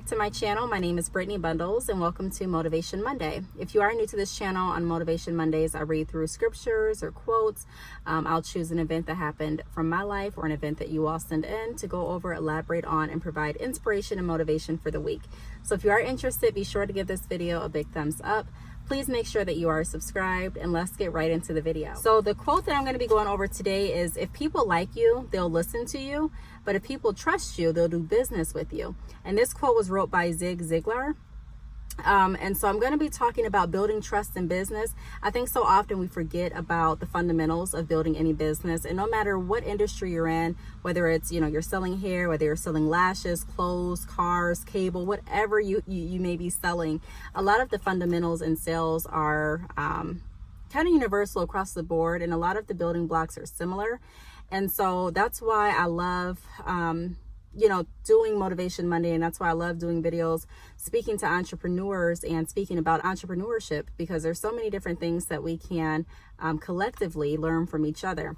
back to my channel. My name is Brittany Bundles and welcome to Motivation Monday. If you are new to this channel, on Motivation Mondays, I read through scriptures or quotes. I'll choose an event that happened from my life or an event that you all send in to go over, elaborate on, and provide inspiration and motivation for the week. So if you are interested, be sure to give this video a big thumbs up. Please make sure that you are subscribed, and let's get right into the video. So the quote that I'm going to be going over today is, if people like you, they'll listen to you, but if people trust you, they'll do business with you. And this quote was wrote by Zig Ziglar. And so I'm going to be talking about building trust in business. I think so often we forget about the fundamentals of building any business, and no matter what industry you're in, whether it's, you're selling hair, whether you're selling lashes, clothes, cars, cable, whatever you may be selling, a lot of the fundamentals in sales are kind of universal across the board, and a lot of the building blocks are similar. And so that's why I love doing Motivation Monday, and that's why I love doing videos speaking to entrepreneurs and speaking about entrepreneurship, because there's so many different things that we can collectively learn from each other.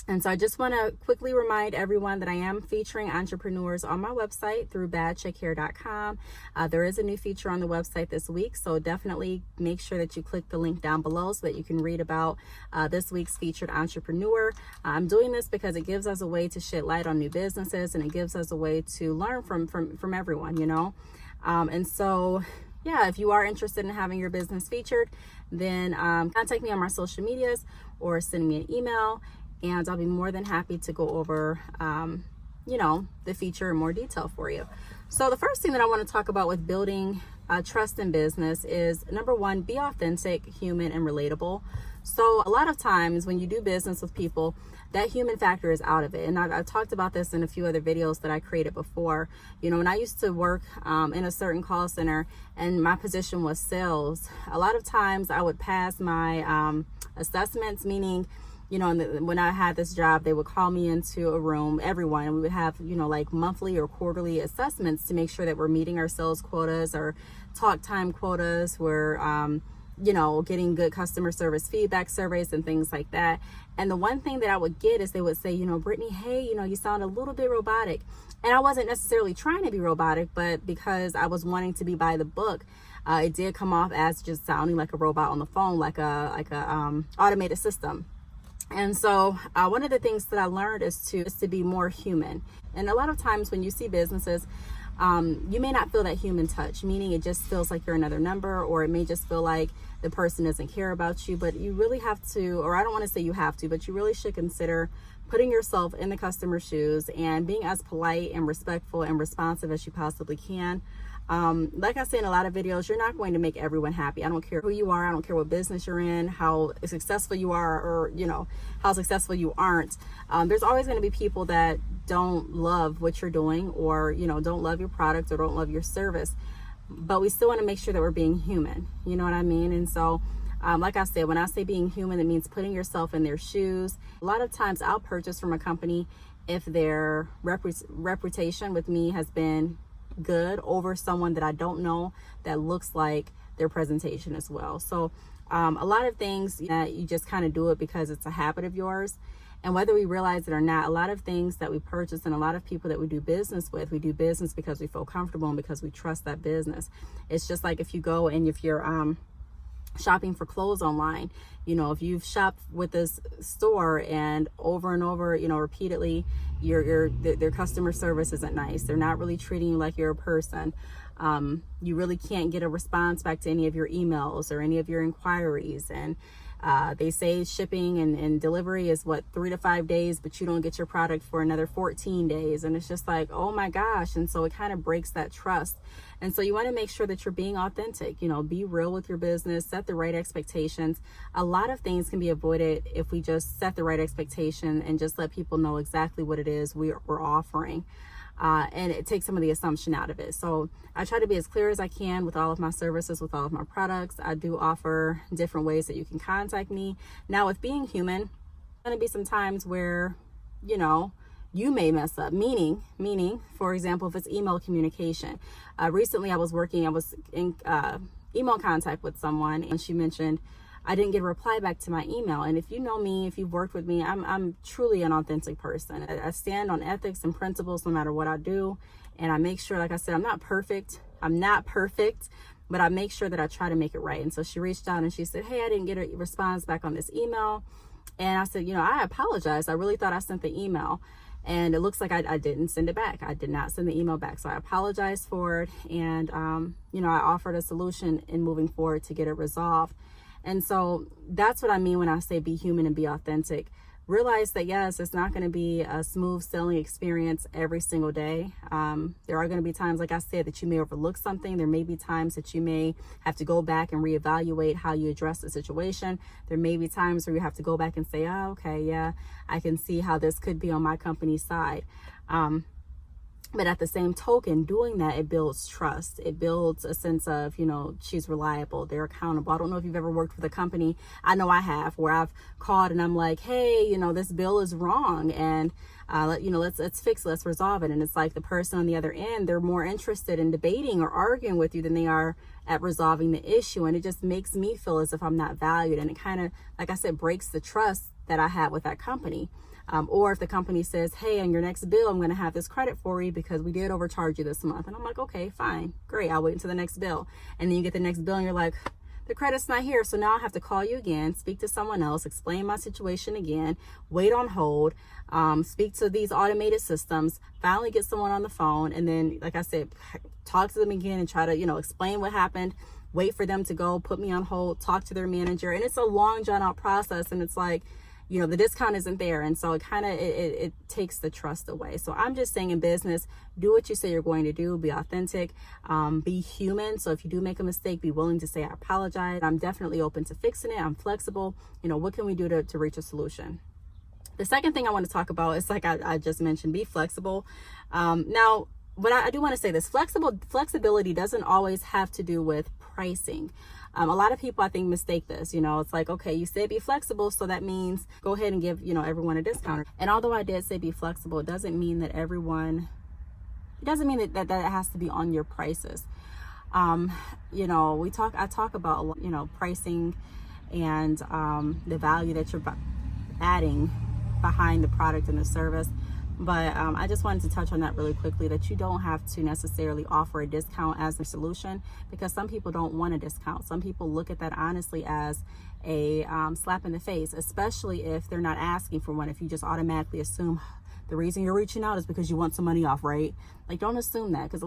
And so I just want to quickly remind everyone that I am featuring entrepreneurs on my website through badchickhair.com. There is a new feature on the website this week, so definitely make sure that you click the link down below so that you can read about this week's featured entrepreneur. I'm doing this because it gives us a way to shed light on new businesses, and it gives us a way to learn from everyone, and so yeah, if you are interested in having your business featured, then contact me on my social medias or send me an email, and I'll be more than happy to go over, the feature in more detail for you. So the first thing that I want to talk about with building trust in business is, number one, be authentic, human, and relatable. So a lot of times when you do business with people, that human factor is out of it. And I've talked about this in a few other videos that I created before. When I used to work in a certain call center and my position was sales, a lot of times I would pass my assessments, meaning, when I had this job, they would call me into a room, everyone, and we would have, like monthly or quarterly assessments to make sure that we're meeting our sales quotas or talk time quotas. We're, getting good customer service feedback surveys and things like that. And the one thing that I would get is they would say, Brittany, hey, you sound a little bit robotic. And I wasn't necessarily trying to be robotic, but because I was wanting to be by the book, it did come off as just sounding like a robot on the phone, like a automated system. And so one of the things that I learned is to be more human. And a lot of times when you see businesses, you may not feel that human touch, meaning it just feels like you're another number, or it may just feel like the person doesn't care about you. But you really have to, or I don't want to say you have to, but you really should consider putting yourself in the customer's shoes and being as polite and respectful and responsive as you possibly can. Like I say in a lot of videos, you're not going to make everyone happy. I don't care who you are. I don't care what business you're in, how successful you are, or, how successful you aren't. There's always going to be people that don't love what you're doing, or, don't love your product or don't love your service. But we still want to make sure that we're being human. You know what I mean? And so, like I said, when I say being human, it means putting yourself in their shoes. A lot of times I'll purchase from a company if their reputation with me has been good over someone that I don't know that looks like their presentation as well. So a lot of things that you just kind of do it because it's a habit of yours. And whether we realize it or not, a lot of things that we purchase and a lot of people that we do business with, we do business because we feel comfortable and because we trust that business. It's just like if you go and if you're shopping for clothes online, if you've shopped with this store and over, repeatedly, their customer service isn't nice. They're not really treating you like you're a person. You really can't get a response back to any of your emails or any of your inquiries. And they say shipping and delivery is 3 to 5 days, but you don't get your product for another 14 days. And it's just like, oh my gosh. And so it kind of breaks that trust. And so you want to make sure that you're being authentic, be real with your business, set the right expectations. A lot of things can be avoided if we just set the right expectation and just let people know exactly what it is we're offering. And it takes some of the assumption out of it. So I try to be as clear as I can with all of my services, with all of my products. I do offer different ways that you can contact me. Now, with being human, there's going to be some times where, you may mess up, meaning, for example, if it's email communication. Recently I was in email contact with someone, and she mentioned I didn't get a reply back to my email. And if you know me, if you've worked with me, I'm truly an authentic person. I stand on ethics and principles no matter what I do. And I make sure, like I said, I'm not perfect, but I make sure that I try to make it right. And so she reached out and she said, hey, I didn't get a response back on this email. And I said, I apologize. I really thought I sent the email. And it looks like I didn't send it back. I did not send the email back. So I apologized for it. And, I offered a solution in moving forward to get it resolved. And so that's what I mean when I say be human and be authentic. Realize that, yes, it's not going to be a smooth sailing experience every single day. There are going to be times, like I said, that you may overlook something. There may be times that you may have to go back and reevaluate how you address the situation. There may be times where you have to go back and say, oh, okay, yeah, I can see how this could be on my company's side. But at the same token, doing that, it builds trust. It builds a sense of, she's reliable, they're accountable. I don't know if you've ever worked with a company. I know I have, where I've called and I'm like, hey, this bill is wrong. And, let's fix it, let's resolve it. And it's like the person on the other end, they're more interested in debating or arguing with you than they are at resolving the issue. And it just makes me feel as if I'm not valued. And it kind of, like I said, breaks the trust that I have with that company. Or if the company says, hey, on your next bill, I'm going to have this credit for you because we did overcharge you this month. And I'm like, okay, fine, great. I'll wait until the next bill. And then you get the next bill and you're like, the credit's not here. So now I have to call you again, speak to someone else, explain my situation again, wait on hold, speak to these automated systems, finally get someone on the phone. And then, like I said, talk to them again and try to, explain what happened, wait for them to go, put me on hold, talk to their manager. And it's a long drawn out process. And it's like, the discount isn't there. And so it takes the trust away. So I'm just saying, in business, do what you say you're going to do, be authentic, be human. So if you do make a mistake, be willing to say, I apologize. I'm definitely open to fixing it. I'm flexible. What can we do to reach a solution? The second thing I want to talk about is, like I just mentioned, be flexible. Now, but I do want to say this, flexibility doesn't always have to do with pricing. A lot of people, I think, mistake this. It's like, okay, you said be flexible, so that means go ahead and give, everyone a discount. And although I did say be flexible, it doesn't mean that that has to be on your prices. I talk about, pricing and the value that you're adding behind the product and the service. But I just wanted to touch on that really quickly, that you don't have to necessarily offer a discount as the solution, because some people don't want a discount. Some people look at that honestly as a slap in the face, especially if they're not asking for one. If you just automatically assume the reason you're reaching out is because you want some money off, right? Like, don't assume that, because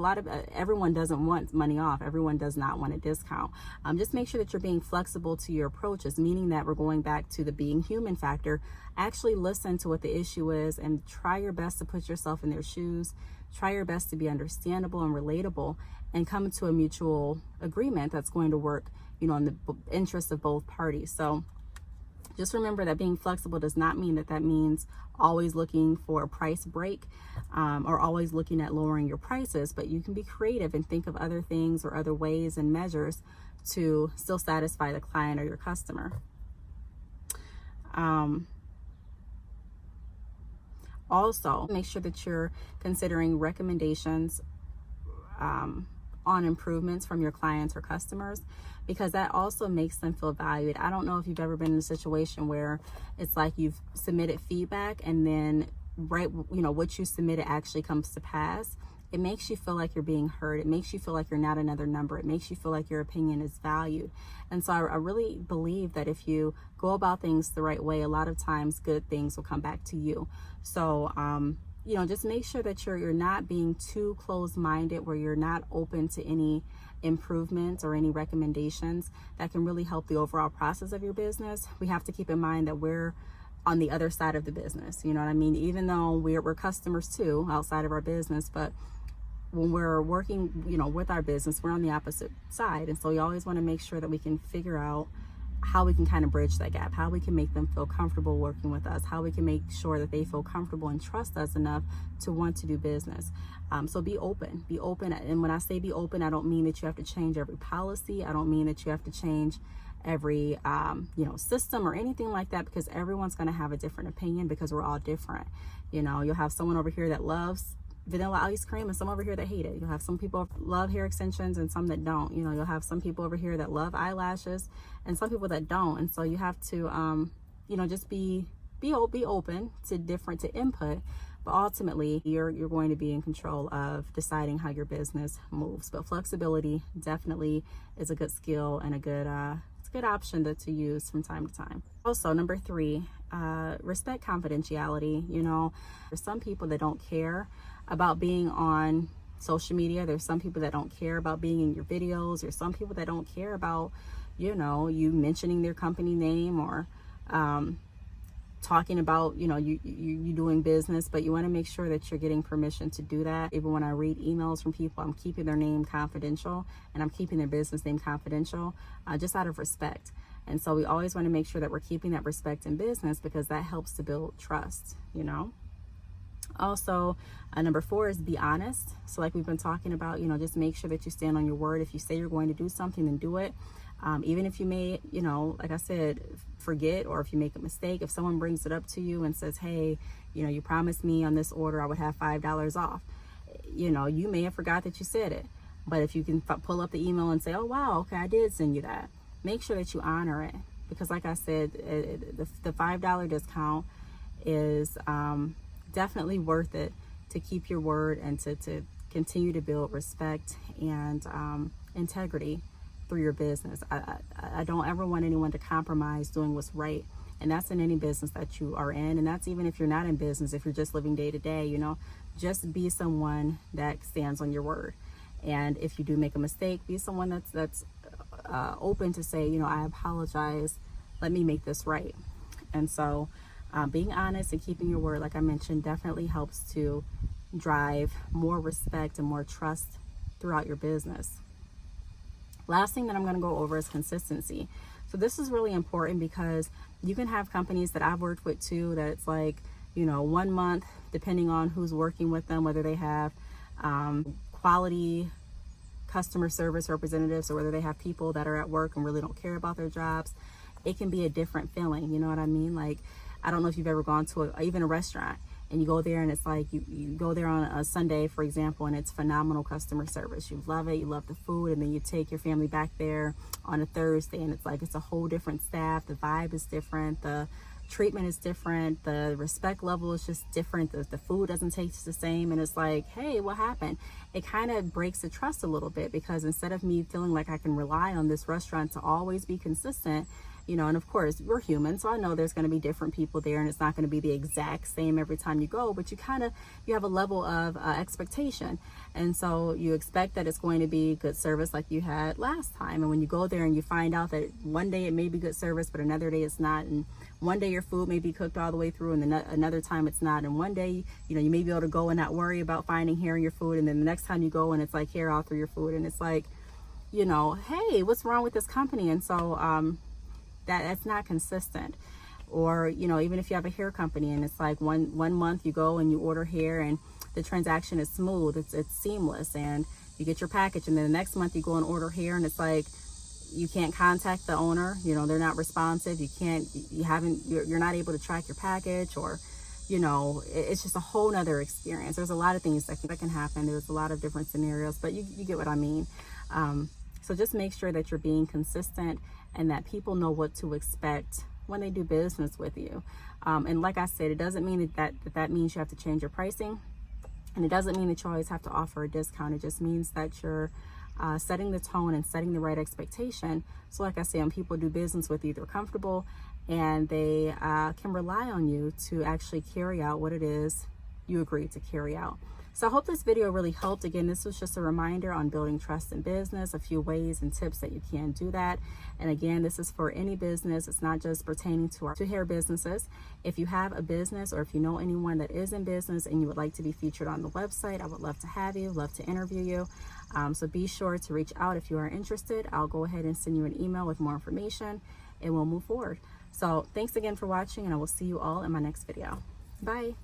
everyone doesn't want money off. Everyone does not want a discount. Just make sure that you're being flexible to your approaches, meaning that we're going back to the being human factor. Actually listen to what the issue is and try your best to put yourself in their shoes. Try your best to be understandable and relatable, and come to a mutual agreement that's going to work, in the interest of both parties. So just remember that being flexible does not mean that means always looking for a price break, or always looking at lowering your prices, but you can be creative and think of other things or other ways and measures to still satisfy the client or your customer. Also, make sure that you're considering recommendations on improvements from your clients or customers, because that also makes them feel valued. I don't know if you've ever been in a situation where it's like you've submitted feedback and then what you submitted actually comes to pass. It makes you feel like you're being heard. It makes you feel like you're not another number. It makes you feel like your opinion is valued. And so I really believe that if you go about things the right way, a lot of times good things will come back to you. So, just make sure that you're not being too closed-minded, where you're not open to any improvements or any recommendations that can really help the overall process of your business. We have to keep in mind that we're on the other side of the business. You know what I mean? Even though we're customers too outside of our business, but when we're working, with our business, we're on the opposite side. And so you always want to make sure that we can figure out how we can kind of bridge that gap, how we can make them feel comfortable working with us, how we can make sure that they feel comfortable and trust us enough to want to do business. So be open. And when I say be open, I don't mean that you have to change every policy. I don't mean that you have to change every, system or anything like that, because everyone's going to have a different opinion, because we're all different. You'll have someone over here that loves vanilla ice cream and some over here that hate it. You'll have some people love hair extensions and some that don't. You know, you'll have some people over here that love eyelashes and some people that don't. And so you have to, you know, just be open to input, but ultimately you're going to be in control of deciding how your business moves. But flexibility definitely is a good skill and a good option to use from time to time. Also, number 3, respect confidentiality. You know, there's some people that don't care about being on social media. There's some people that don't care about being in your videos. There's some people that don't care about, you know, you mentioning their company name or talking about, you know, you doing business, but you want to make sure that you're getting permission to do that. Even when I read emails from people, I'm keeping their name confidential and I'm keeping their business name confidential, just out of respect. And so we always want to make sure that we're keeping that respect in business because that helps to build trust, you know. Also, number 4 is be honest. So like we've been talking about, you know, just make sure that you stand on your word. If you say you're going to do something, then do it. Even if you may, you know, like I said, forget, or if you make a mistake, if someone brings it up to you and says, hey, you know, you promised me on this order I would have $5 off. You know, you may have forgot that you said it, but if you can pull up the email and say, oh, wow, okay, I did send you that. Make sure that you honor it, because like I said, the $5 discount is definitely worth it to keep your word and to continue to build respect and integrity through your business. I don't ever want anyone to compromise doing what's right, and that's in any business that you are in, and that's even if you're not in business, if you're just living day to day. You know, just be someone that stands on your word, and if you do make a mistake, be someone that's open to say, you know, I apologize, let me make this right. And so being honest and keeping your word, like I mentioned, definitely helps to drive more respect and more trust throughout your business. Last thing that I'm going to go over is consistency. So this is really important because you can have companies that I've worked with too, that it's like, you know, 1 month, depending on who's working with them, whether they have quality customer service representatives or whether they have people that are at work and really don't care about their jobs, it can be a different feeling. You know what I mean? Like, I don't know if you've ever gone to even a restaurant and you go there and it's like you go there on a Sunday, for example, and it's phenomenal customer service. You love it, you love the food, and then you take your family back there on a Thursday and it's like it's a whole different staff. The vibe is different, the treatment is different, the respect level is just different, the food doesn't taste the same, and it's like, hey, what happened? It kind of breaks the trust a little bit, because instead of me feeling like I can rely on this restaurant to always be consistent, you know, and of course we're human, so I know there's going to be different people there and it's not going to be the exact same every time you go, but you have a level of expectation, and so you expect that it's going to be good service like you had last time. And when you go there and you find out that one day it may be good service but another day it's not, and one day your food may be cooked all the way through and then another time it's not, and one day, you know, you may be able to go and not worry about finding hair in your food, and then the next time you go and it's like hair all through your food, and it's like, you know, hey, what's wrong with this company? And so that's not consistent. Or, you know, even if you have a hair company and it's like one month you go and you order hair and the transaction is smooth, it's seamless, and you get your package, and then the next month you go and order hair and it's like you can't contact the owner, you know, they're not responsive, you're not able to track your package, or, you know, it's just a whole nother experience. There's a lot of things that can happen. There's a lot of different scenarios, but you get what I mean. So just make sure that you're being consistent and that people know what to expect when they do business with you. And like I said, it doesn't mean that means you have to change your pricing, and it doesn't mean that you always have to offer a discount. It just means that you're setting the tone and setting the right expectation. So like I say, when people do business with you, they're comfortable and they can rely on you to actually carry out what it is you agreed to carry out. So I hope this video really helped. Again, this was just a reminder on building trust in business, a few ways and tips that you can do that. And again, this is for any business. It's not just pertaining to hair businesses. If you have a business, or if you know anyone that is in business and you would like to be featured on the website, I would love to have you, love to interview you. So be sure to reach out if you are interested. I'll go ahead and send you an email with more information and we'll move forward. So thanks again for watching, and I will see you all in my next video. Bye.